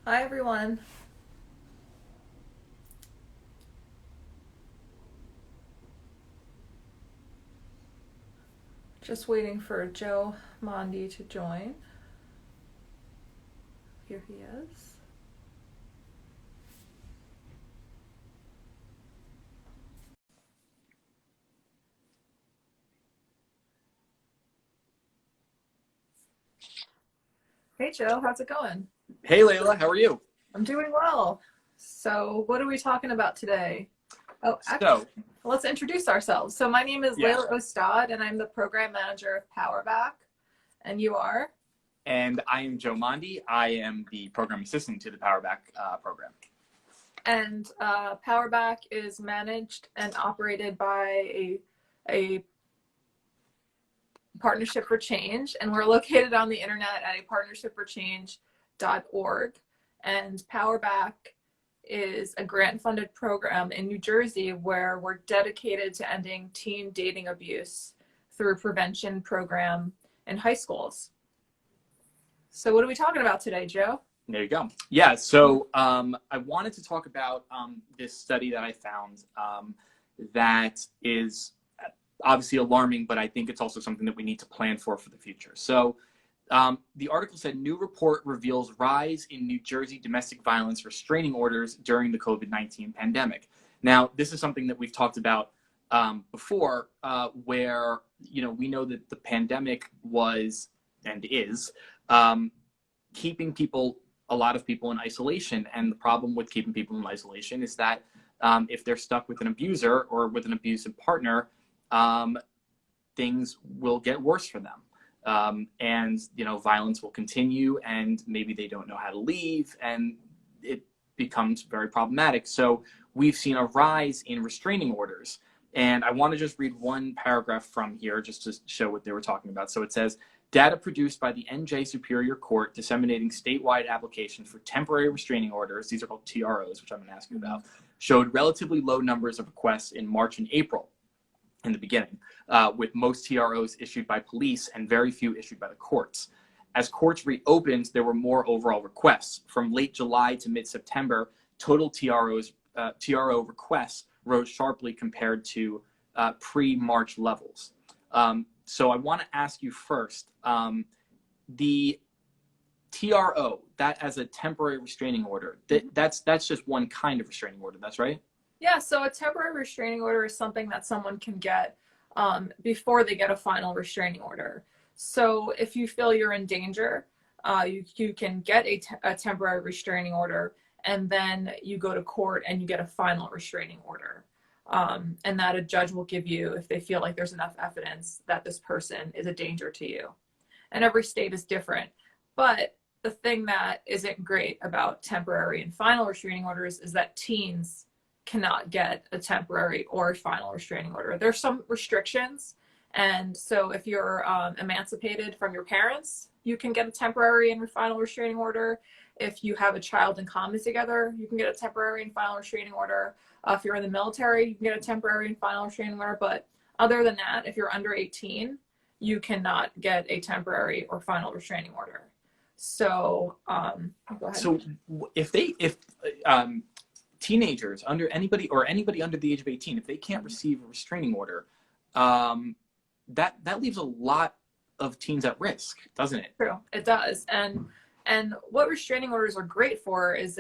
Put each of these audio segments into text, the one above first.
Hi, everyone. Just waiting for Joe Mondi to join. Here he is. Hey, Joe, how's it going? Hey Layla, how are you? I'm doing well. So, what are we talking about today? Oh, actually, So, let's introduce ourselves. So, my name is yeah, Layla Ostad, and I'm the program manager of PowerBack. And you are? and I am Joe Mondi. I am the program assistant to the PowerBack program. And PowerBack is managed and operated by a Partnership for Change, and we're located on the internet at a partnershipforchange.org. And PowerBack is a grant funded program in New Jersey where we're dedicated to ending teen dating abuse through a prevention program in high schools. So, what are we talking about today, Joe? There you go. Yeah, so I wanted to talk about this study that I found that is obviously alarming, but I think it's also something that we need to plan for the future. So, the article said new report reveals rise in New Jersey domestic violence restraining orders during the COVID-19 pandemic. Now, this is something that we've talked about before, where we know that the pandemic was and is keeping a lot of people in isolation. And the problem with keeping people in isolation is that if they're stuck with an abuser or with an abusive partner, things will get worse for them. And violence will continue, and maybe they don't know how to leave, and it becomes very problematic. So we've seen a rise in restraining orders, and I want to just read one paragraph from here just to show what they were talking about. So it says, data produced by the NJ Superior Court disseminating statewide applications for temporary restraining orders, these are called TROs, which I'm going to ask you about, showed relatively low numbers of requests in March and April in the beginning, with most TROs issued by police and very few issued by the courts. As courts reopened, there were more overall requests. From late July to mid-September, total TRO requests rose sharply compared to pre-March levels. So I want to ask you first, the TRO, that as a temporary restraining order, that's just one kind of restraining order, that's right? Yeah, so a temporary restraining order is something that someone can get before they get a final restraining order. So if you feel you're in danger, you can get a temporary restraining order, and then you go to court and you get a final restraining order. And that a judge will give you if they feel like there's enough evidence that this person is a danger to you. And every state is different. But the thing that isn't great about temporary and final restraining orders is that teens cannot get a temporary or final restraining order. There's some restrictions. And so if you're emancipated from your parents, you can get a temporary and final restraining order. If you have a child in common together, you can get a temporary and final restraining order. If you're in the military, you can get a temporary and final restraining order. But other than that, if you're under 18, you cannot get a temporary or final restraining order. So go ahead. So if teenagers under anybody under the age of 18, if they can't receive a restraining order, that leaves a lot of teens at risk, doesn't it? True, it does. And what restraining orders are great for is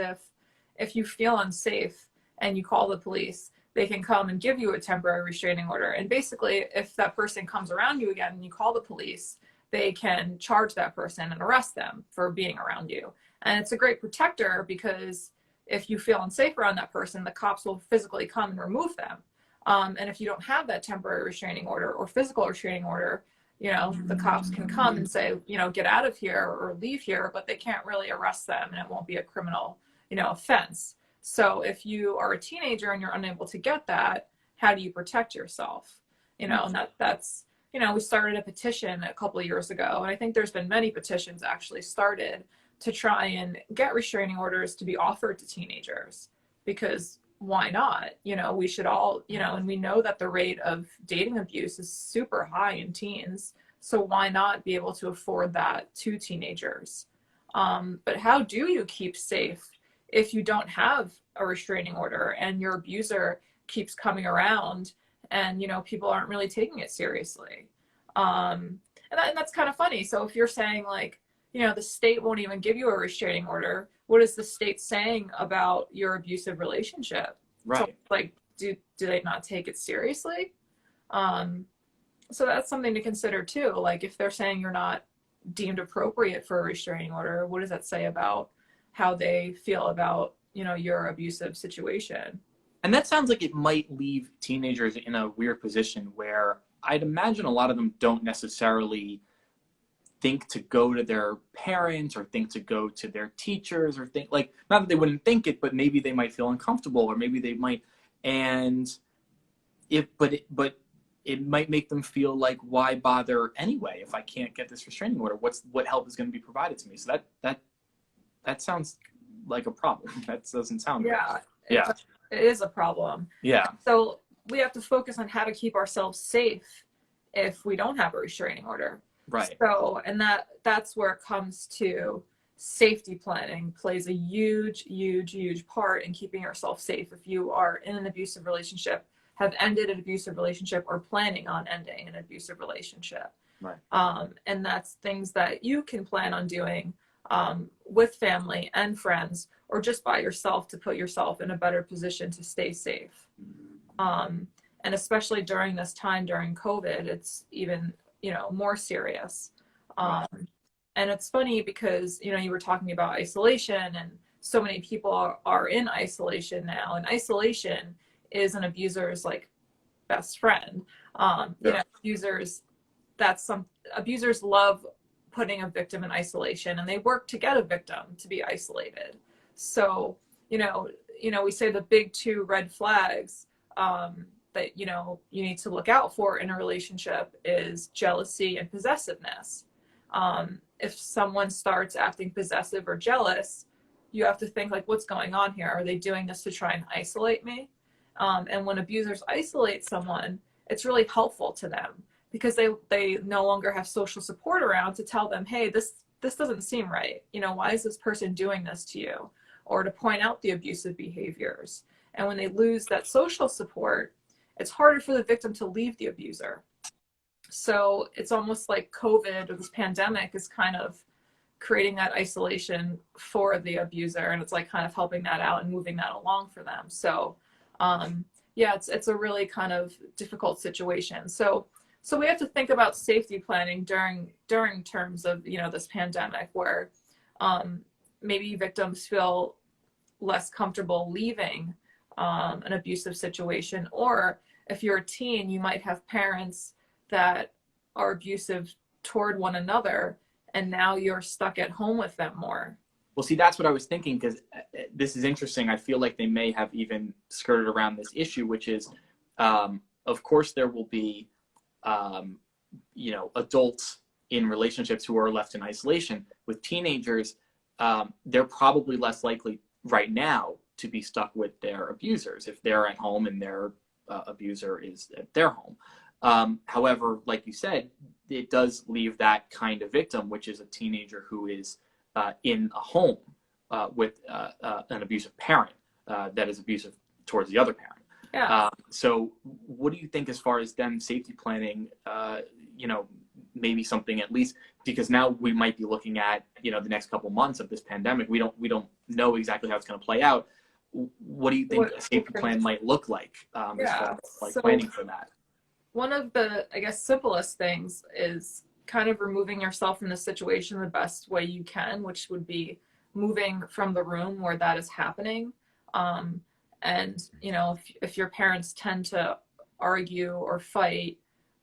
if you feel unsafe and you call the police, they can come and give you a temporary restraining order. And basically, if that person comes around you again and you call the police, they can charge that person and arrest them for being around you. And it's a great protector because if you feel unsafe around that person, the cops will physically come and remove them. And if you don't have that temporary restraining order or physical restraining order, the cops can come and say, get out of here or leave here, but they can't really arrest them and it won't be a criminal, offense. So if you are a teenager and you're unable to get that, how do you protect yourself? And that's, we started a petition a couple of years ago, and I think there's been many petitions actually started to try and get restraining orders to be offered to teenagers, because why not? We should all, and we know that the rate of dating abuse is super high in teens. So why not be able to afford that to teenagers? But how do you keep safe if you don't have a restraining order and your abuser keeps coming around and, people aren't really taking it seriously? And that's kind of funny. So if you're saying like, the state won't even give you a restraining order, what is the state saying about your abusive relationship? So Right. like, do they not take it seriously? Um, so that's something to consider too. Like if they're saying you're not deemed appropriate for a restraining order, what does that say about how they feel about, your abusive situation? And that sounds like it might leave teenagers in a weird position where I'd imagine a lot of them don't necessarily think to go to their parents or think to go to their teachers or think like not that they wouldn't think it, but maybe they might feel uncomfortable or maybe they might and if but it might make them feel like why bother anyway if I can't get this restraining order? What help is going to be provided to me? So that sounds like a problem. That doesn't sound good. Yeah, it, Yeah. it is a problem. Yeah. So we have to focus on how to keep ourselves safe if we don't have a restraining order. Right. So, and that's where it comes to safety planning plays a huge, huge, huge part in keeping yourself safe if you are in an abusive relationship, have ended an abusive relationship, or planning on ending an abusive relationship. Right. And that's things that you can plan on doing with family and friends, or just by yourself to put yourself in a better position to stay safe. And especially during this time during COVID, it's even, more serious. Right. And it's funny because, you were talking about isolation, and so many people are in isolation now. And isolation is an abuser's like best friend. Yeah. Abusers love putting a victim in isolation, and they work to get a victim to be isolated. So, we say the big two red flags that, you need to look out for in a relationship is jealousy and possessiveness. If someone starts acting possessive or jealous, you have to think like, what's going on here? Are they doing this to try and isolate me? And when abusers isolate someone, it's really helpful to them because they no longer have social support around to tell them, hey, this doesn't seem right. Why is this person doing this to you? Or to point out the abusive behaviors. And when they lose that social support, it's harder for the victim to leave the abuser. So it's almost like COVID or this pandemic is kind of creating that isolation for the abuser, and it's like kind of helping that out and moving that along for them. So yeah, it's a really kind of difficult situation. So we have to think about safety planning during terms of this pandemic, where maybe victims feel less comfortable leaving an abusive situation, or if you're a teen, you might have parents that are abusive toward one another, and now you're stuck at home with them more. Well, see, that's what I was thinking because this is interesting. I feel like they may have even skirted around this issue, which is, of course, there will be, adults in relationships who are left in isolation. With teenagers, they're probably less likely right now to be stuck with their abusers if they're at home and their abuser is at their home. However, like you said, it does leave that kind of victim, which is a teenager who is in a home with an abusive parent that is abusive towards the other parent. Yeah. So what do you think as far as them safety planning, maybe something at least, because now we might be looking at, the next couple months of this pandemic. We don't know exactly how it's going to play out. What do you think a safety plan might look like as far as planning for that? One of the, I guess, simplest things is kind of removing yourself from the situation the best way you can, which would be moving from the room where that is happening. And, if your parents tend to argue or fight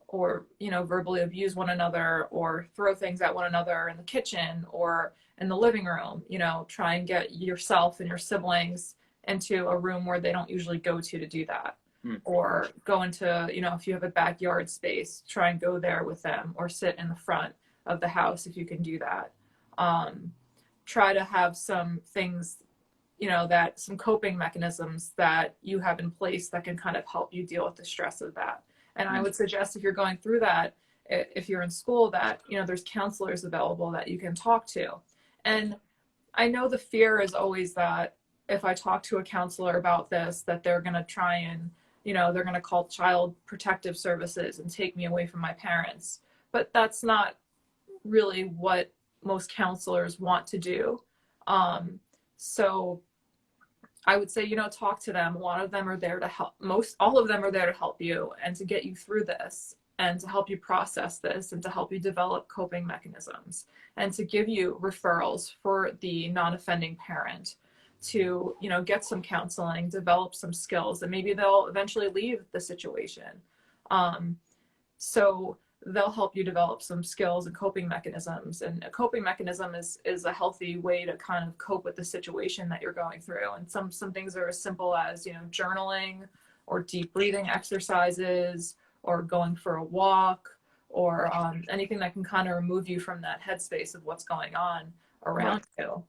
or, verbally abuse one another or throw things at one another in the kitchen or in the living room, try and get yourself and your siblings into a room where they don't usually go to do that. Or go into, if you have a backyard space, try and go there with them, or sit in the front of the house if you can do that. Try to have some things, that some coping mechanisms that you have in place that can kind of help you deal with the stress of that. And I would suggest if you're going through that, if you're in school, that, there's counselors available that you can talk to. And I know the fear is always that if I talk to a counselor about this, that they're going to try and, they're going to call child protective services and take me away from my parents. But that's not really what most counselors want to do. So I would say, talk to them. A lot of them are there to help. All of them are there to help you and to get you through this and to help you process this and to help you develop coping mechanisms and to give you referrals for the non-offending parent to, get some counseling, develop some skills, and maybe they'll eventually leave the situation. So they'll help you develop some skills and coping mechanisms. And a coping mechanism is a healthy way to kind of cope with the situation that you're going through. And some things are as simple as, journaling or deep breathing exercises or going for a walk or anything that can kind of remove you from that headspace of what's going on around you.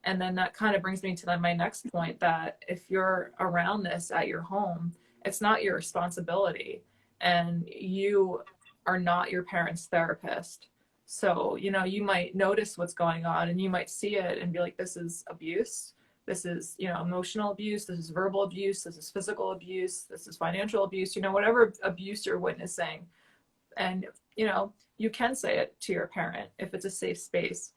And then that kind of brings me to my next point, that if you're around this at your home, it's not your responsibility. And you are not your parents' therapist. So, you might notice what's going on and you might see it and be like, this is abuse. This is, emotional abuse. This is verbal abuse. This is physical abuse. This is financial abuse, whatever abuse you're witnessing. And, you can say it to your parent if it's a safe space,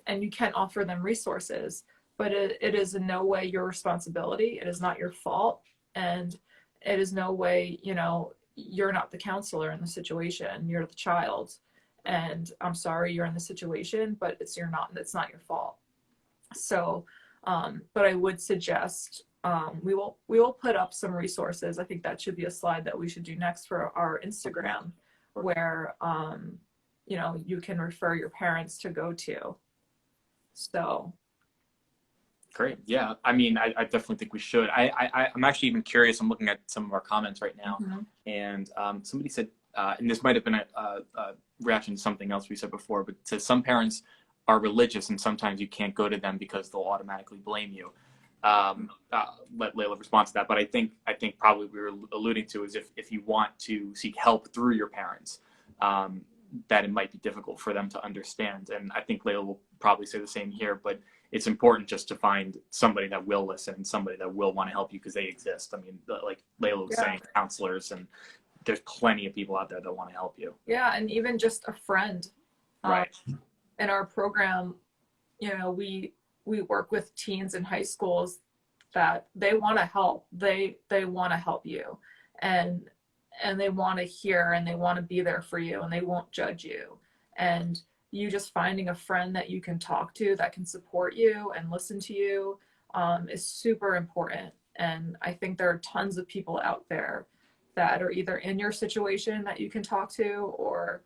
and you can offer them resources, but it is in no way your responsibility. It is not your fault. And it is no way, you're not the counselor in the situation. You're the child. And I'm sorry you're in the situation, but it's not your fault. So, but I would suggest, we will put up some resources. I think that should be a slide that we should do next for our Instagram, where, you can refer your parents to go to. So. Great. Yeah. I mean, I definitely think we should. I'm actually even curious. I'm looking at some of our comments right now, and somebody said, and this might have been a reaction to something else we said before, but it says some parents are religious and sometimes you can't go to them because they'll automatically blame you. Let Layla respond to that. But I think probably we were alluding to is if you want to seek help through your parents, that it might be difficult for them to understand. And I think Layla will probably say the same here, but it's important just to find somebody that will listen and somebody that will want to help you because they exist. I mean, like Layla was saying, counselors, and there's plenty of people out there that want to help you. Yeah, and even just a friend. Right. In our program, we work with teens in high schools that they want to help. They want to help you, and they want to hear and they want to be there for you, and they won't judge you. And you just finding a friend that you can talk to that can support you and listen to you is super important. And I think there are tons of people out there that are either in your situation that you can talk to, or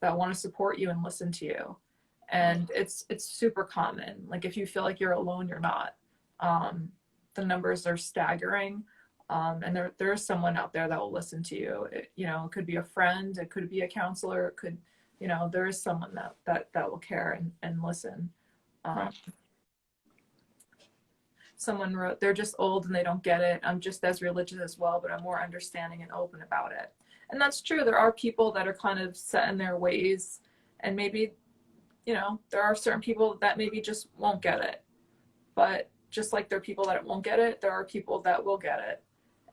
that want to support you and listen to you. And it's super common. Like if you feel like you're alone, you're not. The numbers are staggering. And there is someone out there that will listen to you. It could be a friend, it could be a counselor, it could, there is someone that will care and listen. Someone wrote, they're just old and they don't get it. I'm just as religious as well, but I'm more understanding and open about it. And that's true. There are people that are kind of set in their ways, and maybe, there are certain people that maybe just won't get it. But just like there are people that won't get it, there are people that will get it,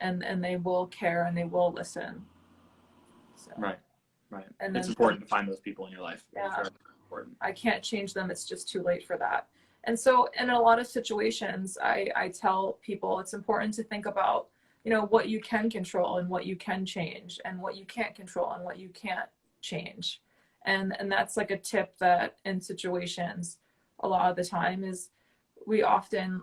and they will care and they will listen. So. Right. And it's then, important to find those people in your life. Yeah. Very important. I can't change them. It's just too late for that. And so in a lot of situations, I tell people it's important to think about, what you can control and what you can change, and what you can't control and what you can't change. And that's like a tip that in situations, a lot of the time, is we often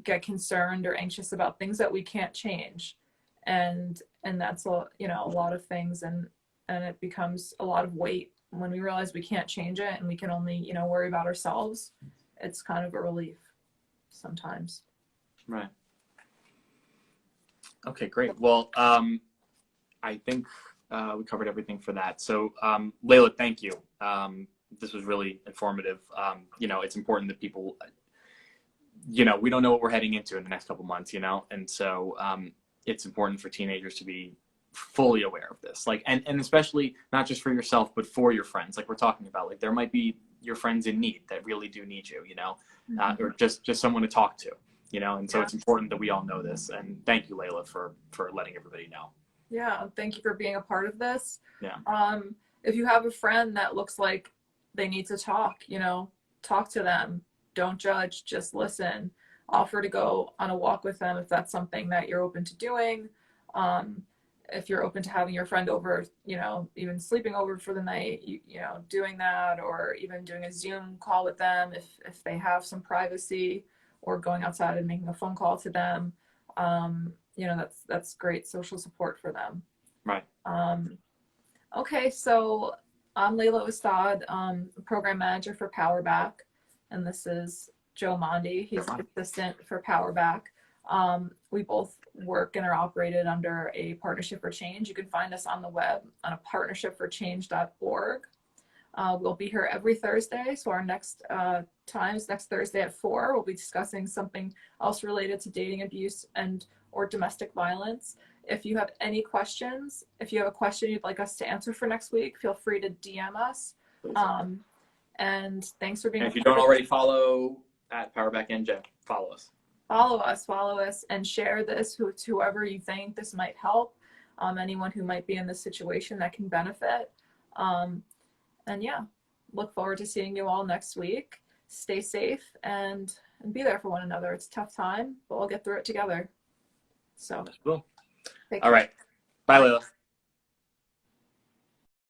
get concerned or anxious about things that we can't change. And that's a lot of things, and it becomes a lot of weight when we realize we can't change it and we can only, worry about ourselves. It's kind of a relief sometimes. Right. Okay, great. Well, I think we covered everything for that. So, Layla, thank you. This was really informative. It's important that people, we don't know what we're heading into in the next couple months, and so it's important for teenagers to be fully aware of this, and especially not just for yourself, but for your friends, like we're talking about. Like there might be your friends in need that really do need you, Mm-hmm. or just someone to talk to, and so Yeah. it's important that we all know this. And thank you, Layla, for letting everybody know. Yeah, thank you for being a part of this. Yeah. If you have a friend that looks like they need to talk, talk to them. Don't judge, just listen. Offer to go on a walk with them if that's something that you're open to doing. Um, if you're open to having your friend over, even sleeping over for the night, doing that, or even doing a Zoom call with them if they have some privacy, or going outside and making a phone call to them. That's great social support for them. Right. Okay, so I'm Layla Ustad, program manager for PowerBack, and this is Joe Mondi. He's the assistant for PowerBack. We both work and are operated under a partnership for change. You can find us on the web on a partnershipforchange.org. We'll be here every Thursday, so our next next Thursday at 4. We'll be discussing something else related to dating abuse and or domestic violence. If you have any questions, if you have a question you'd like us to answer for next week, feel free to DM us. And thanks for being. And if you don't already follow at PowerBack NJ, follow us. Follow us, and share this with whoever you think this might help. Anyone who might be in this situation that can benefit. And yeah, look forward to seeing you all next week. Stay safe and be there for one another. It's a tough time, but we'll get through it together. So, Cool. All right. Bye, Layla.